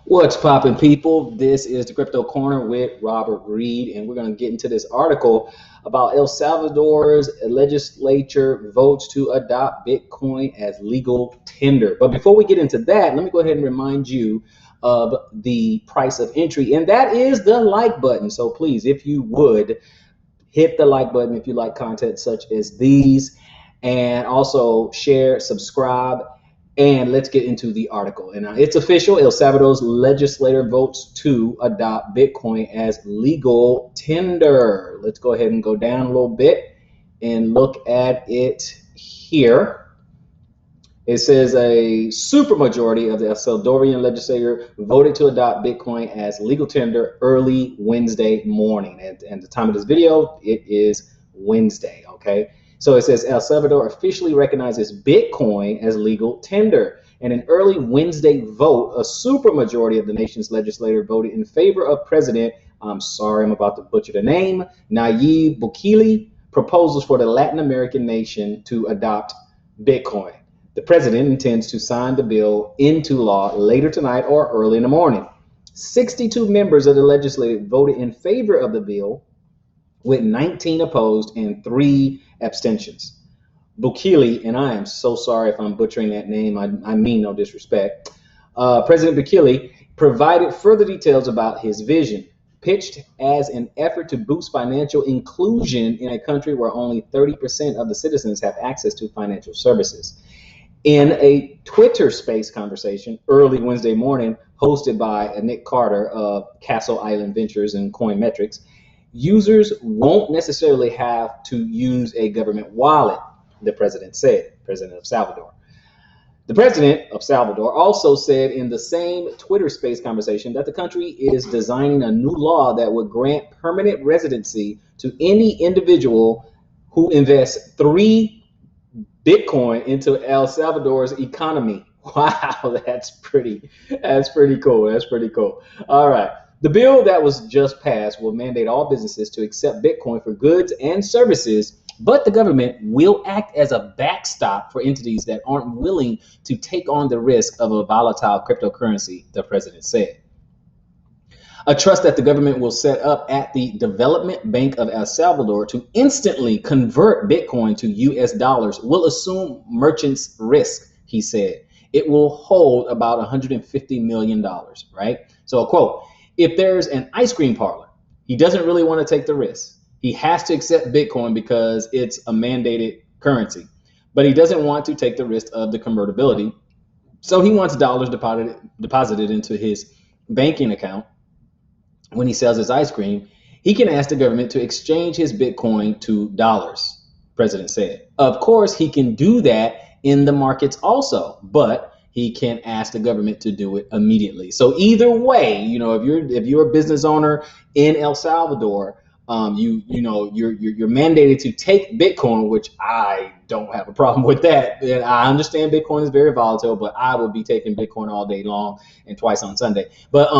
What's poppin', people? This is the Crypto Corner with Robert Reed, and we're going to get into this article about El Salvador's legislature votes to adopt Bitcoin as legal tender. But before we get into that, let me go ahead and remind you of the price of entry, and that is the like button. So please, if you would, hit the like button if you like content such as these, and also share, subscribe. And let's get into the article. And it's official. El Salvador's legislature votes to adopt Bitcoin as legal tender. Let's go ahead and go down a little bit and look at it here. It says a supermajority of the El Salvadorian legislature voted to adopt Bitcoin as legal tender early Wednesday morning. And the time of this video, it is Wednesday, okay? So it says El Salvador officially recognizes Bitcoin as legal tender. In an early Wednesday vote, a supermajority of the nation's legislature voted in favor of President, I'm sorry, I'm about to butcher the name, Nayib Bukele, proposals for the Latin American nation to adopt Bitcoin. The president intends to sign the bill into law later tonight or early in the morning. 62 members of the legislature voted in favor of the bill, with 19 opposed and 3 abstentions. Bukele, and I am so sorry if I'm butchering that name, I mean no disrespect. President Bukele provided further details about his vision, pitched as an effort to boost financial inclusion in a country where only 30% of the citizens have access to financial services. In a Twitter space conversation early Wednesday morning, hosted by Nick Carter of Castle Island Ventures and Coinmetrics, users won't necessarily have to use a government wallet, the president said, president of Salvador. The president of Salvador also said in the same Twitter space conversation that the country is designing a new law that would grant permanent residency to any individual who invests 3 Bitcoin into El Salvador's economy. Wow, that's pretty cool. That's pretty cool. All right. The bill that was just passed will mandate all businesses to accept Bitcoin for goods and services, but the government will act as a backstop for entities that aren't willing to take on the risk of a volatile cryptocurrency, the president said. A trust that the government will set up at the Development Bank of El Salvador to instantly convert Bitcoin to US dollars will assume merchants' risk, he said. It will hold about $150 million, right? So a quote, if there's an ice cream parlor, he doesn't really want to take the risk. He has to accept Bitcoin because it's a mandated currency, but he doesn't want to take the risk of the convertibility. So he wants dollars deposited into his banking account. When he sells his ice cream, he can ask the government to exchange his Bitcoin to dollars, president said. Of course, he can do that in the markets also, but he can ask the government to do it immediately. So either way, if you're a business owner in El Salvador, you're mandated to take Bitcoin, which I don't have a problem with that. And I understand Bitcoin is very volatile, but I would be taking Bitcoin all day long and twice on Sunday. But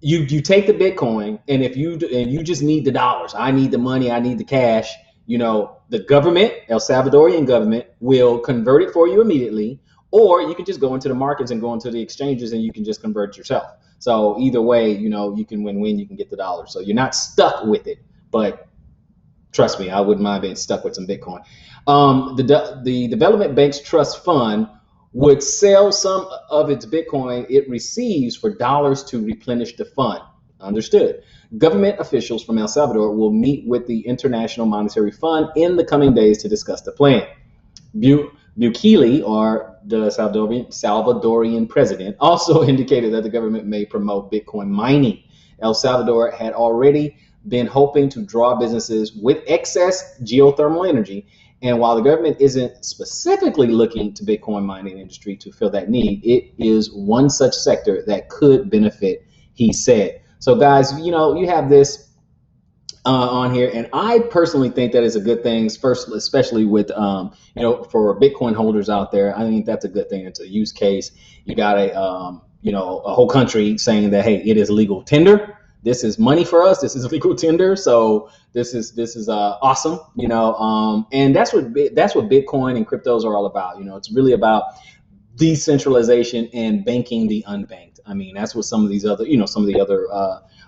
you take the Bitcoin, and if you just need the dollars, I need the money, I need the cash. The government, El Salvadorian government, will convert it for you immediately. Or you can just go into the markets and go into the exchanges and you can just convert yourself. So either way, you can win-win, you can get the dollars. So you're not stuck with it. But trust me, I wouldn't mind being stuck with some Bitcoin. The Development Bank's Trust Fund would sell some of its Bitcoin it receives for dollars to replenish the fund. Understood. Government officials from El Salvador will meet with the International Monetary Fund in the coming days to discuss the plan. Bukele, or the Salvadorian president, also indicated that the government may promote Bitcoin mining. El Salvador had already been hoping to draw businesses with excess geothermal energy. And while the government isn't specifically looking to Bitcoin mining industry to fill that need, it is one such sector that could benefit, he said. So guys, you have this on here, and I personally think that is a good thing. First, especially with for Bitcoin holders out there, I think that's a good thing. It's a use case. You got a whole country saying that, hey, it is legal tender. This is money for us. This is legal tender. So this is awesome. And that's what Bitcoin and cryptos are all about. It's really about decentralization and banking the unbanked. I mean, that's what some of these other, some of the other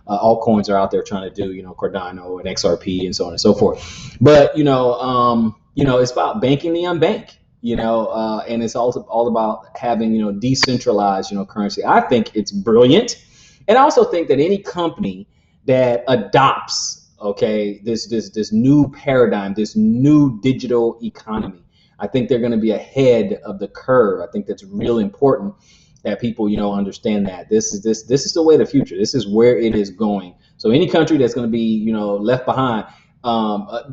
altcoins are out there trying to do, Cardano and XRP and so on and so forth. But, it's about banking the unbanked, and it's also all about having, decentralized, currency. I think it's brilliant. And I also think that any company that adopts, okay, this new paradigm, this new digital economy, I think they're going to be ahead of the curve. I think that's really important that people, understand that this is the way of the future. This is where it is going. So any country that's going to be, left behind,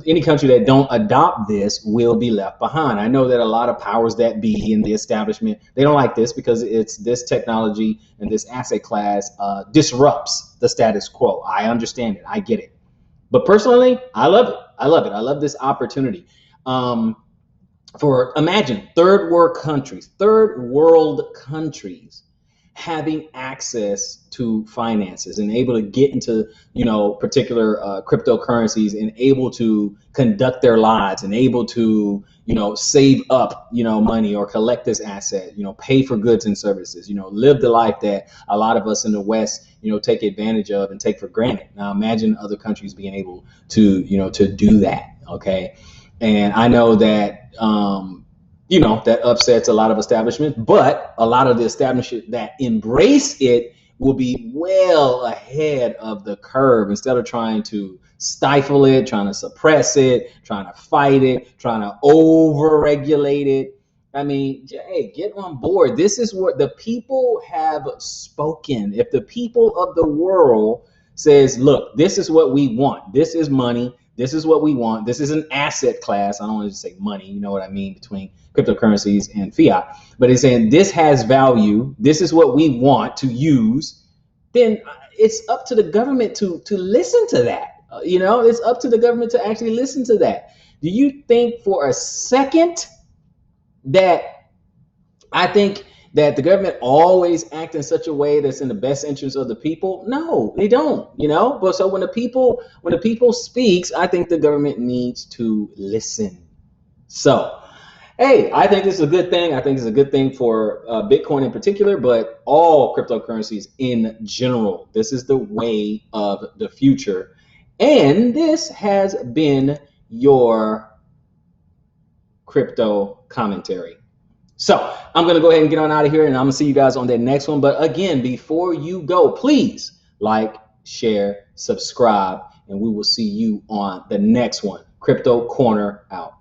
any country that don't adopt this will be left behind. I know that a lot of powers that be in the establishment, they don't like this because it's this technology and this asset class disrupts the status quo. I understand it. I get it. But personally, I love it. I love it. I love this opportunity. For imagine third world countries having access to finances and able to get into, particular cryptocurrencies and able to conduct their lives and able to, save up, money or collect this asset, pay for goods and services, live the life that a lot of us in the West, take advantage of and take for granted. Now imagine other countries being able to, to do that. Okay. And I know that, that upsets a lot of establishments, but a lot of the establishments that embrace it will be well ahead of the curve instead of trying to stifle it, trying to suppress it, trying to fight it, trying to over-regulate it. I mean, hey, get on board. This is what the people have spoken. If the people of the world says, look, this is what we want. This is money. This is what we want. This is an asset class. I don't want to say money. You know what I mean? Between cryptocurrencies and fiat. But it's saying this has value. This is what we want to use. Then it's up to the government to listen to that. It's up to the government to actually listen to that. Do you think for a second that I think that the government always act in such a way that's in the best interest of the people? No, they don't, But so when the people speaks, I think the government needs to listen. So, hey, I think this is a good thing. I think it's a good thing for Bitcoin in particular, but all cryptocurrencies in general. This is the way of the future. And this has been your crypto commentary. So I'm going to go ahead and get on out of here, and I'm going to see you guys on that next one. But again, before you go, please like, share, subscribe, and we will see you on the next one. Crypto Corner out.